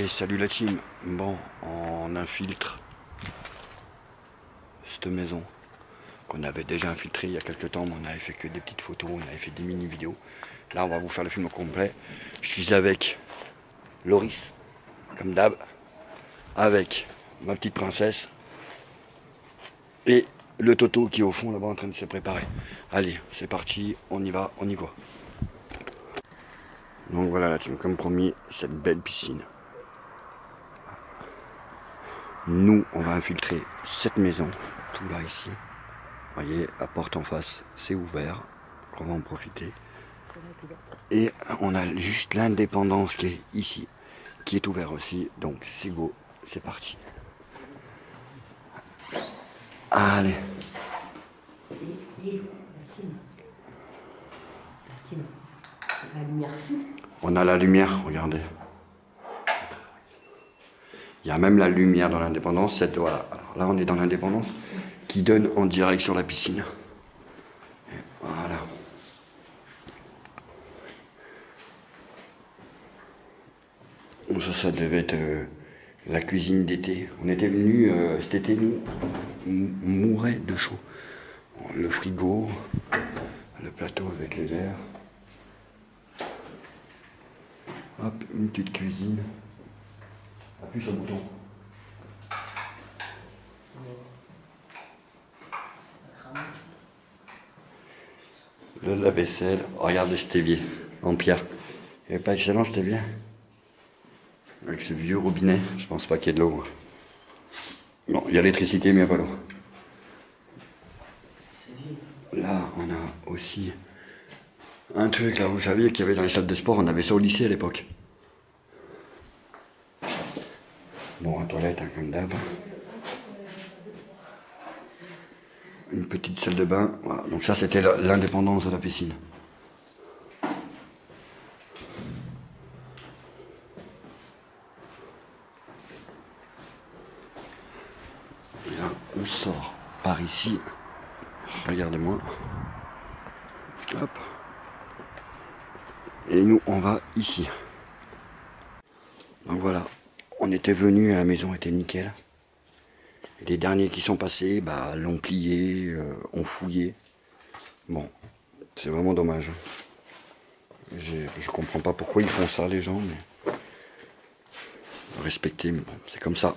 Et salut la team. Bon, on infiltre cette maison qu'on avait déjà infiltrée il y a quelques temps, mais on avait fait que des petites photos, on avait fait des mini vidéos. Là on va vous faire le film au complet. Je suis avec Loris, comme d'hab, avec ma petite princesse et le Toto qui est au fond là-bas en train de se préparer. Allez, c'est parti, on y va, on y va. Donc voilà la team, comme promis, cette belle piscine. Nous, on va infiltrer cette maison, tout là ici. Vous voyez, la porte en face, c'est ouvert. On va en profiter. Et on a juste l'indépendance qui est ici, qui est ouvert aussi. Donc c'est go, c'est parti. Allez. La lumière fut. On a la lumière, regardez. Il y a même la lumière dans l'indépendance. Voilà. Alors là, on est dans l'indépendance qui donne en direct sur la piscine. Et voilà. Donc ça devait être la cuisine d'été. On était venus, cet été, nous, on mourait de chaud. Le frigo, le plateau avec les verres. Hop, une petite cuisine. Appuie sur le bouton. Le lave-vaisselle. Oh, regardez cet évier en pierre. Il n'y avait pas excellent cet évier. Avec ce vieux robinet, je pense pas qu'il y ait de l'eau. Bon, il y a l'électricité, mais il n'y a pas d'eau. Là, on a aussi un truc, là, vous saviez qu'il y avait dans les salles de sport, on avait ça au lycée à l'époque. Bon, un toilette, un comme d'hab. Une petite salle de bain. Voilà. Donc ça, c'était l'indépendance de la piscine. Et là, on sort par ici. Regardez-moi. Hop. Et nous, on va ici. Donc voilà. On était venu, la maison était nickel. Et les derniers qui sont passés, bah, l'ont plié, ont fouillé. Bon, c'est vraiment dommage. Je comprends pas pourquoi ils font ça, les gens, mais respecter, mais bon, c'est comme ça.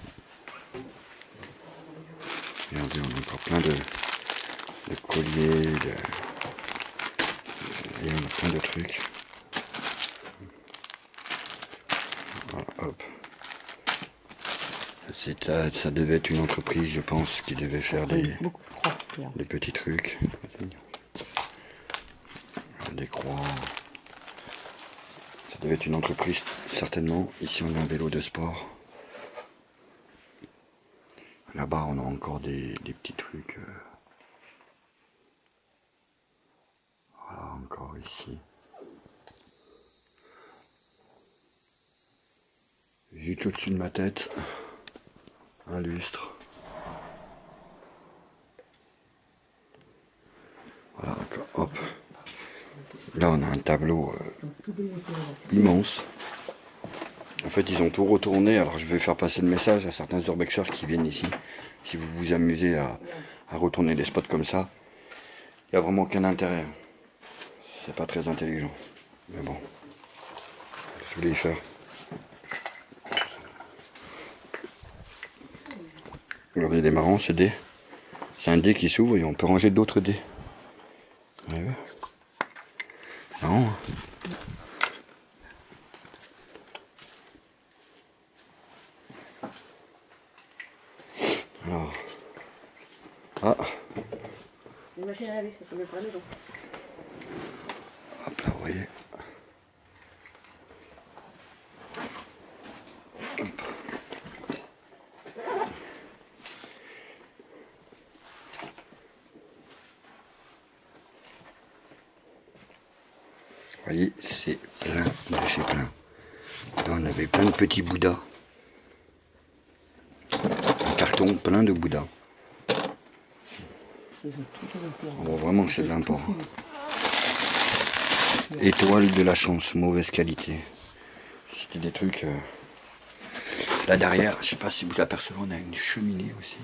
Regardez, on a encore plein de colliers, et on a plein de trucs. Voilà, hop. Ça devait être une entreprise, je pense, qui devait faire des petits trucs. Des croix. Ça devait être une entreprise, certainement. Ici, on a un vélo de sport. Là-bas, on a encore des petits trucs. Voilà, encore ici. Juste au-dessus de ma tête, un lustre. Voilà, hop. Là, on a un tableau immense. En fait, ils ont tout retourné. Alors, je vais faire passer le message à certains urbexers qui viennent ici. Si vous vous amusez à retourner des spots comme ça, il n'y a vraiment aucun intérêt. C'est pas très intelligent. Mais bon, qu'est-ce que vous voulez y faire? Alors, il est marrant, ce dé. C'est un dé qui s'ouvre et on peut ranger d'autres dés. Ouais. Non. Alors. Ah. Une machine à laver, ça peut pas la maison. Hop là, vous voyez. Hop. Vous voyez, c'est plein de chez plein. Là, on avait plein de petits bouddhas. Un carton plein de bouddhas. On voit vraiment que c'est de l'import. Étoile de la chance, mauvaise qualité. C'était des trucs Là derrière, je sais pas si vous apercevez, on a une cheminée aussi.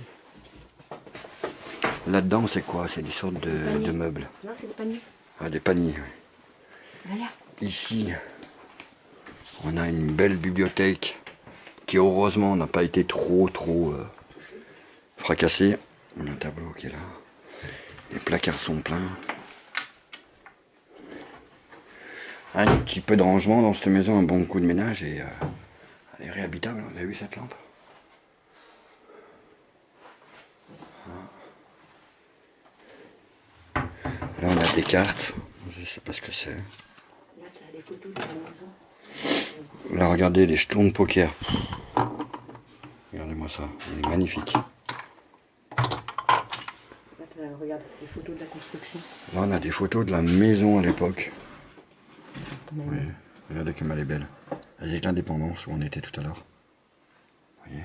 Là-dedans, c'est quoi? C'est des sortes de meubles. Non, c'est des paniers. Ah, des paniers, oui. Voilà. Ici, on a une belle bibliothèque qui heureusement n'a pas été trop fracassée. On a un tableau qui est là. Les placards sont pleins. Un petit peu de rangement dans cette maison, un bon coup de ménage et elle est réhabitable. Vous avez vu cette lampe? Là on a des cartes, je sais pas ce que c'est. Là, tu as des photos de la maison. Là regardez les jetons de poker. Regardez-moi ça, il est magnifique. Là, regarde, les photos de la construction. Là on a des photos de la maison à l'époque. Oui. Oui, regardez comme elle est belle. Avec l'indépendance où on était tout à l'heure. Vous voyez.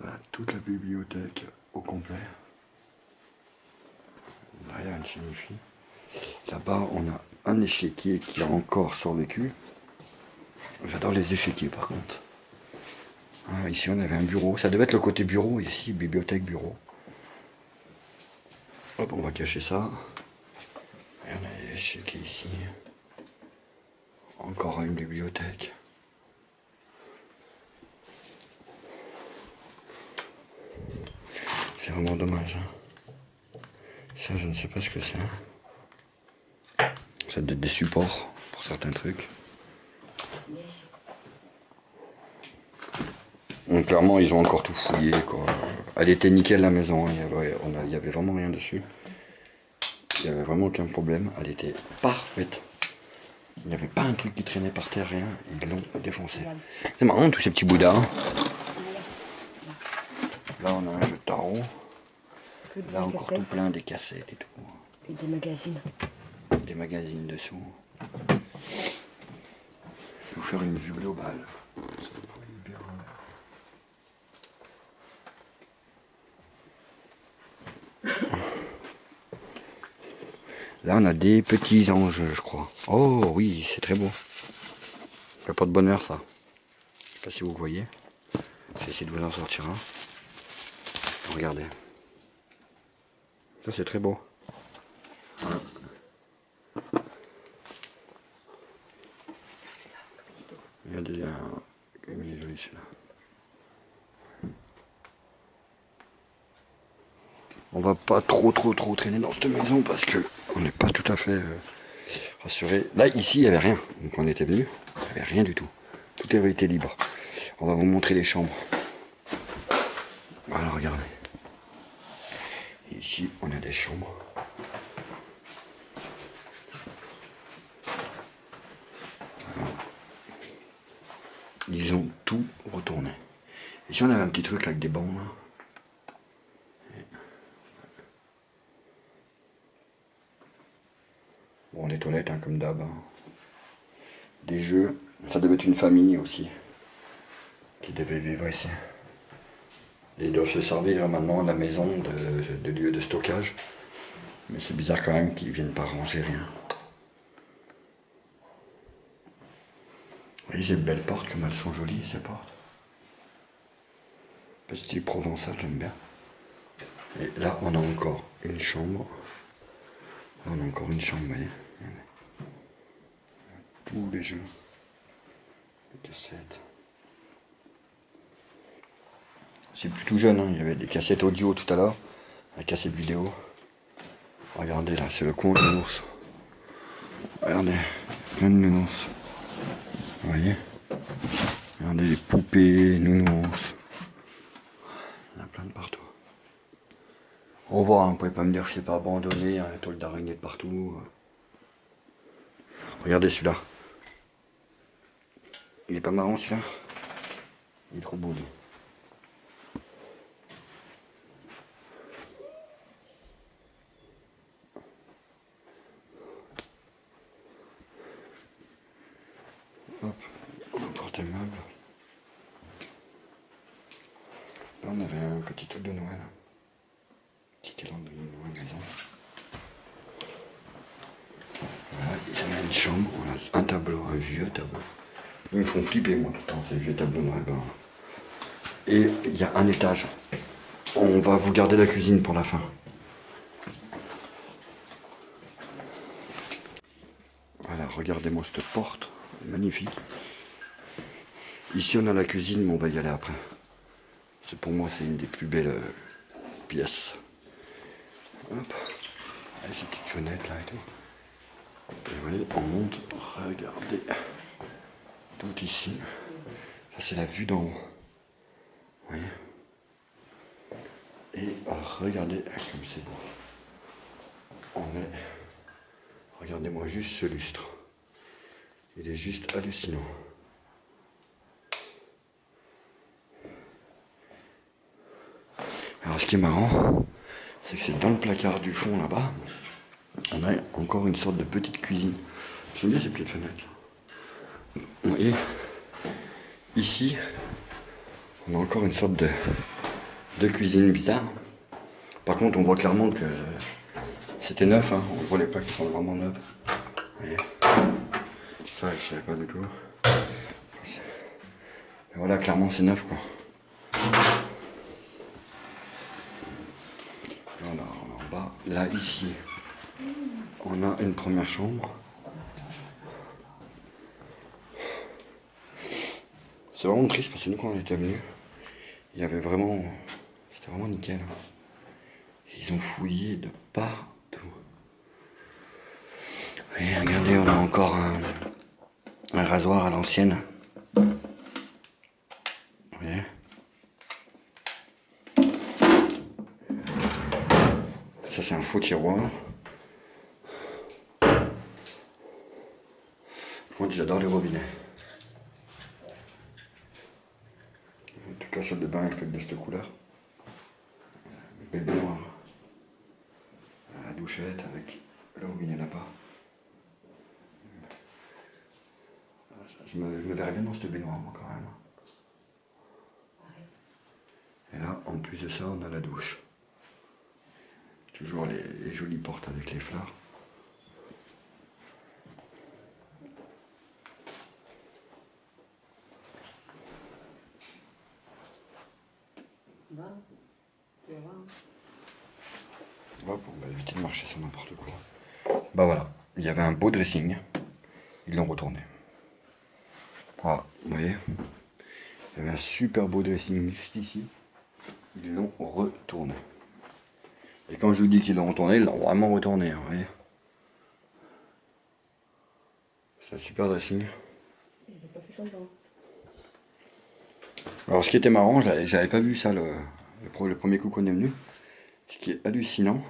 Là, toute la bibliothèque au complet. Là, il y a une signifie. Là-bas, on a un échiquier qui a encore survécu. J'adore les échiquiers par contre. Ah, ici, on avait un bureau. Ça devait être le côté bureau. Ici, bibliothèque, bureau. Hop, on va cacher ça. Et on a les échiquiers ici. Encore une bibliothèque. C'est vraiment dommage. Hein. Ça, je ne sais pas ce que c'est. Ça doit être des supports pour certains trucs. Donc, clairement, ils ont encore tout fouillé, quoi. Elle était nickel la maison. Hein. Il y avait vraiment rien dessus. Il n'y avait vraiment aucun problème. Elle était parfaite. Il n'y avait pas un truc qui traînait par terre, rien. Ils l'ont défoncé. C'est marrant tous ces petits bouddhas. Hein. Là, on a un jeu de tarot. Là, encore tout plein, des cassettes et tout. Et des magazines. Des magazines dessous. Je vais vous faire une vue globale. Ça, vous voyez bien. Là, on a des petits anges, je crois. Oh oui, c'est très beau. Ça porte bonheur, ça. Je sais pas si vous voyez. Je vais essayer de vous en sortir un. Regardez. Ça, c'est très beau. Voilà. Regardez, comme il est joli celui-là. On va pas trop traîner dans cette maison parce que on n'est pas tout à fait rassuré. Là, ici, il n'y avait rien. Donc on était venu, il n'y avait rien du tout. Tout avait été libre. On va vous montrer les chambres. Voilà, regardez. Et ici, on a des chambres. Voilà. Ils ont tout retourné. Ici, on avait un petit truc avec des bancs. Là. Bon, les toilettes, hein, comme d'hab. Hein. Des jeux. Ça devait être une famille aussi. Qui devait vivre ici. Et ils doivent se servir maintenant de la maison de lieu de stockage. Mais c'est bizarre quand même qu'ils ne viennent pas ranger rien. Vous voyez ces belles portes, comme elles sont jolies ces portes. Un peu style provençal, j'aime bien. Et là, on a encore une chambre. Là, on a encore une chambre, vous voyez. Tous les jeux. Les cassettes. C'est plutôt jeune, hein. Il y avait des cassettes audio tout à l'heure. La cassette vidéo. Regardez là, c'est le conte de l'ours. Regardez, plein de nounours. Vous voyez? Regardez les poupées, nounours. Il y en a plein de partout. Au revoir, hein. Vous pouvez pas me dire que c'est pas abandonné, hein. Tôle d'araignée de partout. Regardez celui-là. Il est pas marrant celui-là? Il est trop beau lui. Hop, encore des meubles. Là on avait un petit truc de Noël. Petit calendrier de magasin. Voilà, ils ont une chambre, on un tableau, un vieux tableau. Ils me font flipper moi tout le temps, ces vieux tableaux noir et blanc. Et il y a un étage. On va vous garder la cuisine pour la fin. Voilà, regardez-moi cette porte, magnifique. Ici on a la cuisine, mais on va y aller après. Pour moi c'est une des plus belles pièces. Hop, avec ces petites fenêtres là et tout. Et vous voyez, on monte, regardez, tout ici. Ça c'est la vue d'en haut. Vous voyez. Et regardez comme c'est beau. On est... Regardez-moi juste ce lustre. Il est juste hallucinant. Alors ce qui est marrant, c'est que c'est dans le placard du fond là-bas, on a encore une sorte de petite cuisine. J'aime bien ces petites fenêtres. Vous voyez, ici, on a encore une sorte de cuisine bizarre. Par contre, on voit clairement que c'était neuf, hein. On voit les plaques qui sont vraiment neuves. Vous voyez, ça je savais pas du tout. Et voilà, clairement c'est neuf quoi. Voilà, on est en bas. Là, ici, on a une première chambre. C'est vraiment triste parce que nous, quand on était venus, il y avait vraiment... C'était vraiment nickel. Ils ont fouillé de partout. Et regardez, on a encore un rasoir à l'ancienne. Vous voyez ? Ça, c'est un faux tiroir. Moi, j'adore les robinets. En tout cas, salle de bain est faite de cette couleur. Belle baignoire. La douchette avec le robinet là-bas. Je me verrais bien dans cette baignoire, moi, quand même. Et là, en plus de ça, on a la douche. Toujours les jolies portes avec les fleurs. Hop, on va éviter de marcher sur n'importe quoi. Bah voilà, il y avait un beau dressing. Ils l'ont retourné. Voilà, vous voyez. Il y avait un super beau dressing juste ici. Ils l'ont retourné. Et quand je vous dis qu'ils l'ont retourné, ils l'ont vraiment retourné, vous voyez. C'est un super dressing. Alors ce qui était marrant, j'avais pas vu ça le premier coup qu'on est venu. Ce qui est hallucinant,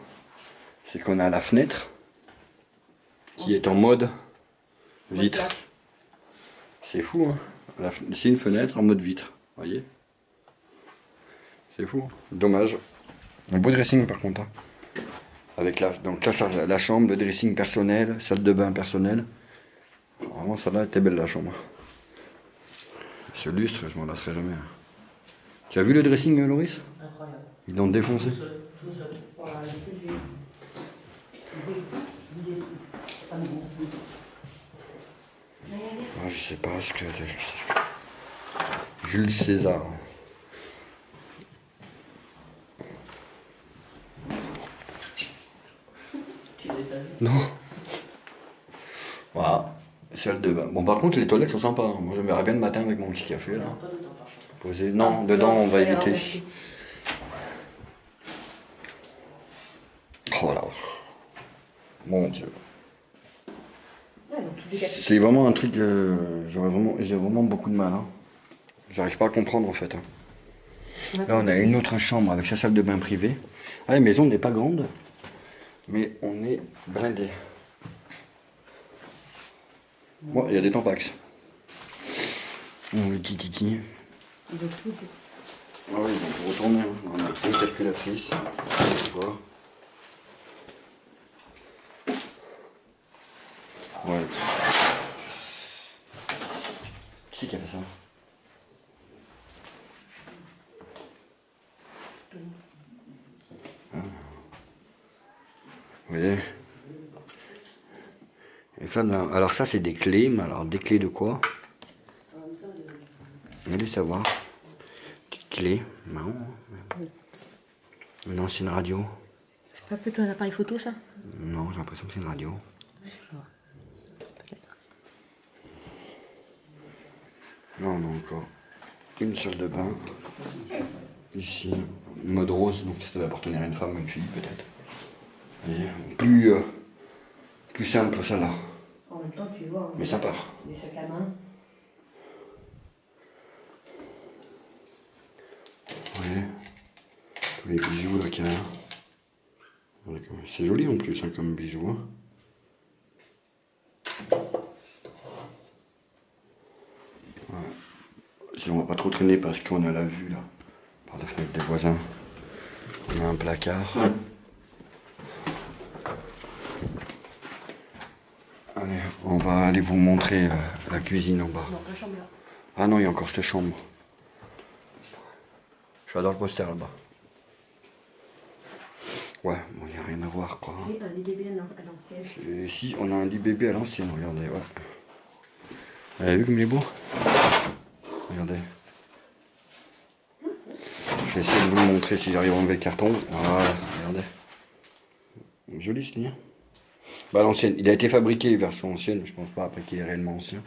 c'est qu'on a la fenêtre qui est en mode vitre. C'est fou, hein. C'est une fenêtre en mode vitre, vous voyez. C'est fou, hein. Dommage. Un beau dressing par contre. Hein. Avec donc là, la chambre, le dressing personnel, salle de bain personnelle. Vraiment, ça là était belle la chambre. Ce lustre, je m'en lasserai jamais. Hein. Tu as vu le dressing, Loris? Incroyable. Ils l'ont défoncé. Ah, je sais pas ce que... Jules César. Non. Voilà. Salle de bain. Bon, par contre, les toilettes sont sympas. Hein. Moi, je me verrais bien le matin avec mon petit café, là. Posé. Non, dedans, on va éviter. Oh là. Mon Dieu. C'est vraiment un truc j'ai vraiment beaucoup de mal. Hein. J'arrive pas à comprendre en fait. Hein. Là on a une autre chambre avec sa salle de bain privée. Ah, la maison n'est pas grande, mais on est blindé. Bon, il y a des tampax. Le titi. Ah oui, donc retourner. Hein. On a une calculatrice. Ouais. Qui c'est qui a fait ça? Ah. Vous voyez? Et Alors ça c'est des clés, mais alors des clés de quoi? Allez savoir. Petite clé, marrant. Une ancienne radio. C'est pas plutôt un appareil photo ça? Non, j'ai l'impression que c'est une radio. Non, non, encore une salle de bain. Ici, mode rose, donc ça doit appartenir à une femme ou une fille peut-être. Plus simple ça là. En même temps, tu vois. Mais sympa. Des sacs à main. Ouais. Tous les bijoux là qu'il y a. C'est joli en plus hein, comme bijoux. Hein. Ouais. Si on va pas trop traîner parce qu'on a la vue là, par la fenêtre des voisins. On a un placard. Allez, on va aller vous montrer la cuisine en bas. Non, la chambre là. Ah non, il y a encore cette chambre. J'adore le poster là-bas. Ouais, bon, il n'y a rien à voir quoi. Et un lit bébé à l'ancienne. Et si, on a un lit bébé à l'ancienne, regardez, ouais. Vous avez vu comme il est beau? Regardez. Je vais essayer de vous le montrer si j'arrive à enlever le carton. Voilà, regardez. Joli ce lit. Bah l'ancienne, il a été fabriqué version ancienne, je pense pas après qu'il est réellement ancien.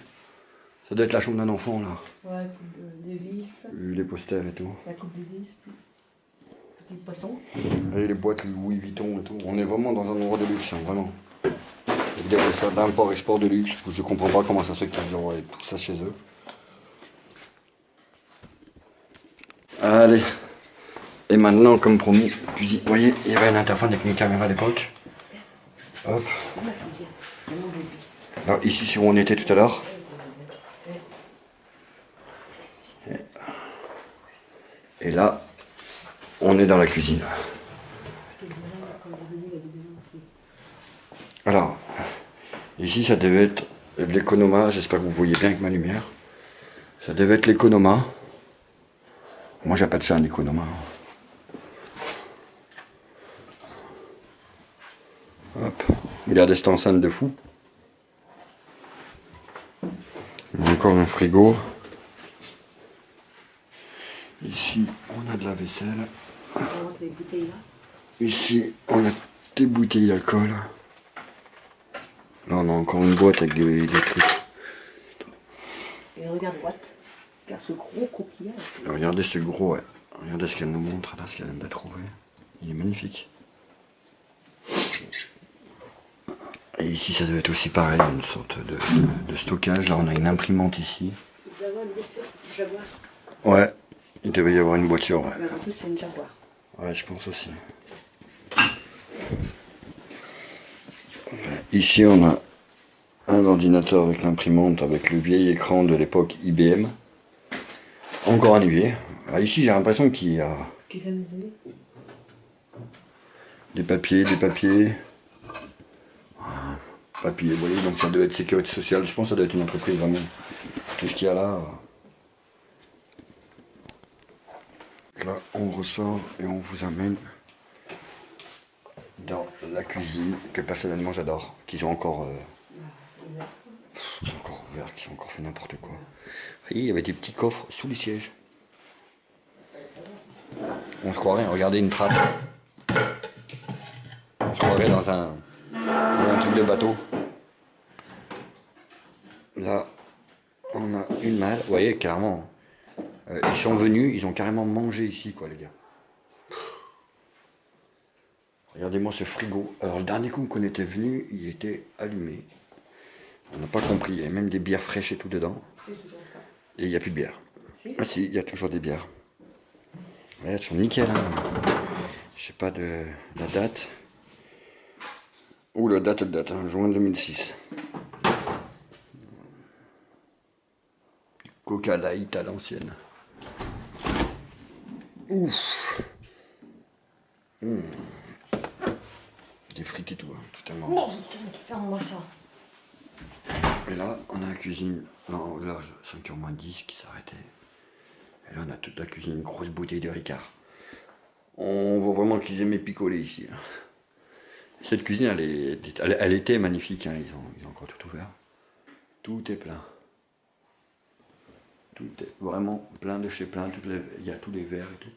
Ça doit être la chambre d'un enfant là. Ouais, coupe de vis. Les posters et tout. La coupe de vis. Petit poisson. Et les boîtes Louis Vuitton et tout. On est vraiment dans un endroit de luxe, hein, vraiment. Ils appellent ça d'import-export de luxe. Je comprends pas comment ça se fait qu'ils envoient tout ça chez eux. Allez. Et maintenant, comme promis, cuisine. Vous voyez, il y avait un interphone avec une caméra à l'époque. Hop. Alors ici, c'est où on était tout à l'heure. Et là, on est dans la cuisine. Alors, ici, ça devait être l'économa. J'espère que vous voyez bien avec ma lumière. Ça devait être l'économa. Moi, j'appelle ça un économa. Hop. Regardez cette enceinte de fou. Il y a encore un frigo. Ici, on a de la vaisselle. Ici, on a des bouteilles d'alcool. Là, on a encore une boîte avec des trucs. Et regarde droite. Regarde ce gros coquillage. Regardez ce gros, ouais. Regardez ce qu'elle nous montre, là, ce qu'elle vient de trouver. Il est magnifique. Et ici, ça devait être aussi pareil, une sorte de stockage. Là, on a une imprimante ici. Jaguar. Ouais, il devait y avoir une voiture, ouais. Mais en plus, c'est une Jaguar. Ouais, je pense aussi. Ici, on a un ordinateur avec l'imprimante, avec le vieil écran de l'époque IBM. Encore un évier. Ah, ici, j'ai l'impression qu'il y a des papiers. Papier, vous voyez, donc ça doit être sécurité sociale. Je pense que ça doit être une entreprise vraiment. Tout ce qu'il y a là. Là, on ressort et on vous amène dans la cuisine que personnellement j'adore. Qu'ils ont encore, ouvert, qu'ils ont encore fait n'importe quoi. Et il y avait des petits coffres sous les sièges. On se croirait, regardez une trappe. On se croirait dans un truc de bateau. Là, on a une malle. Vous voyez, carrément. Ils sont venus, ils ont carrément mangé ici, quoi, les gars. Regardez-moi ce frigo. Alors, le dernier coup qu'on était venu, il était allumé. On n'a pas compris. Il y avait même des bières fraîches et tout dedans. Et il n'y a plus de bière. Ah si, il y a toujours des bières. Ouais, elles sont nickel. Hein. Je sais pas de la date. Ouh, la date, hein, juin 2006. Coca Light à l'ancienne. Ouf. Des frites et tout, hein, totalement. Non, ferme-moi ça. Et là, on a la cuisine. Non, là, 5h moins 10 qui s'arrêtait. Et là, on a toute la cuisine, une grosse bouteille de Ricard. On voit vraiment qu'ils aimaient picoler ici. Hein. Cette cuisine, elle était magnifique, hein. Ils ont encore tout ouvert. Tout est plein. Tout est vraiment plein de chez plein. Il y a tous les verres et tout.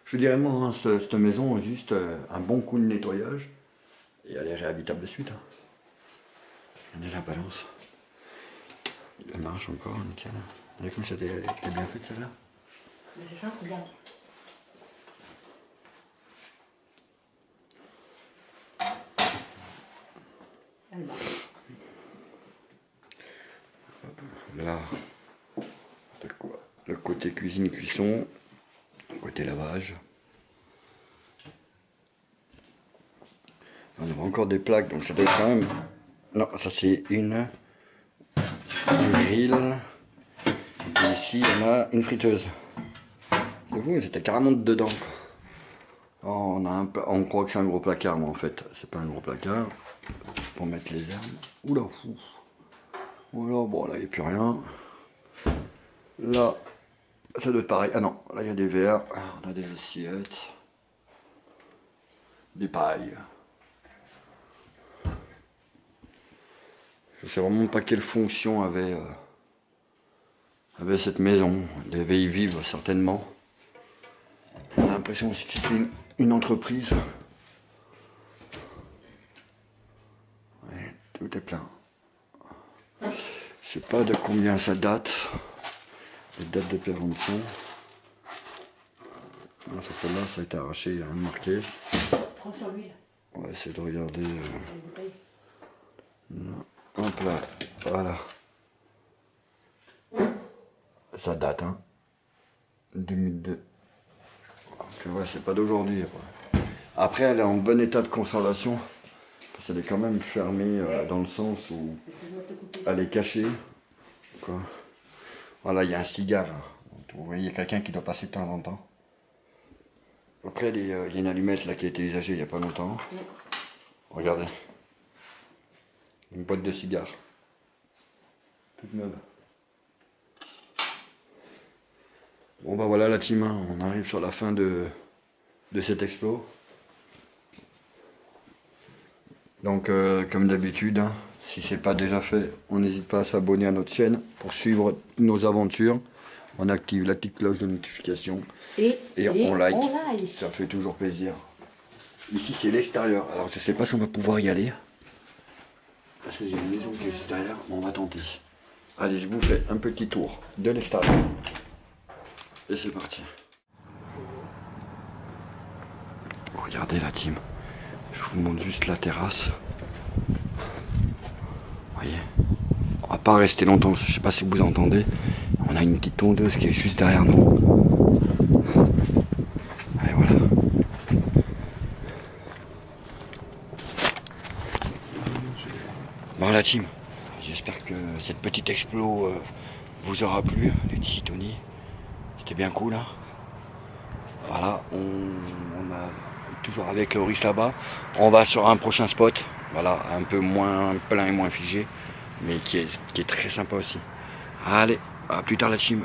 Je dirais moi, hein, cette maison, juste un bon coup de nettoyage et elle est réhabitable de suite. Hein. Regardez la balance. Elle marche encore, nickel. Vous avez comme ça, t'es bien faite celle-là. Mais c'est ça, regarde. Elle marche. Là, le côté cuisine-cuisson, le côté lavage. On a encore des plaques, donc ça doit être quand même... Non, ça c'est une grille. Et ici, on a une friteuse. C'est vous, c'était carrément dedans. Oh, on croit que c'est un gros placard, mais en fait, c'est pas un gros placard. Pour mettre les herbes. Oula, fou. Voilà, bon, là, il n'y a plus rien. Là, ça doit être pareil. Ah non, là, il y a des verres. On a des assiettes. Des pailles. Je sais vraiment pas quelle fonction avait cette maison. Elle devait y vivre certainement. On a l'impression aussi que c'était une entreprise. Ouais, tout est plein. Je sais pas de combien ça date. Les dates de péremption. Celle-là, ça a été arraché, il n'y a rien de marqué. Prends sur l'huile. On va essayer de regarder. Hop là, voilà. Ça date, hein. 2002. Donc, ouais, c'est pas d'aujourd'hui. Après, elle est en bon état de conservation. Parce qu'elle est quand même fermée dans le sens où elle est cachée. Quoi. Voilà, il y a un cigare. Donc, vous voyez, il y a quelqu'un qui doit passer de temps en temps. Après, il y a une allumette là qui a été usagée il n'y a pas longtemps. Regardez. Une boîte de cigares. Toute neuve. Bon bah voilà la team, hein. On arrive sur la fin de cet explo. Donc comme d'habitude, hein, si c'est pas déjà fait, on n'hésite pas à s'abonner à notre chaîne pour suivre nos aventures. On active la petite cloche de notification et on like. Ça fait toujours plaisir. Ici c'est l'extérieur. Alors je sais pas si on va pouvoir y aller. Il y a une maison qui est juste derrière, mais on va tenter. Allez, je vous fais un petit tour de l'extérieur. Et c'est parti. Regardez la team. Je vous montre juste la terrasse. Voyez. On va pas rester longtemps, je sais pas si vous entendez. On a une petite tondeuse qui est juste derrière nous. Et voilà. Bon la team, j'espère que cette petite explo vous aura plu, les petits Tony. C'était bien cool, hein. Voilà, on a toujours avec Loris là-bas. On va sur un prochain spot, voilà, un peu moins plein et moins figé, mais qui est très sympa aussi. Allez, à plus tard la team.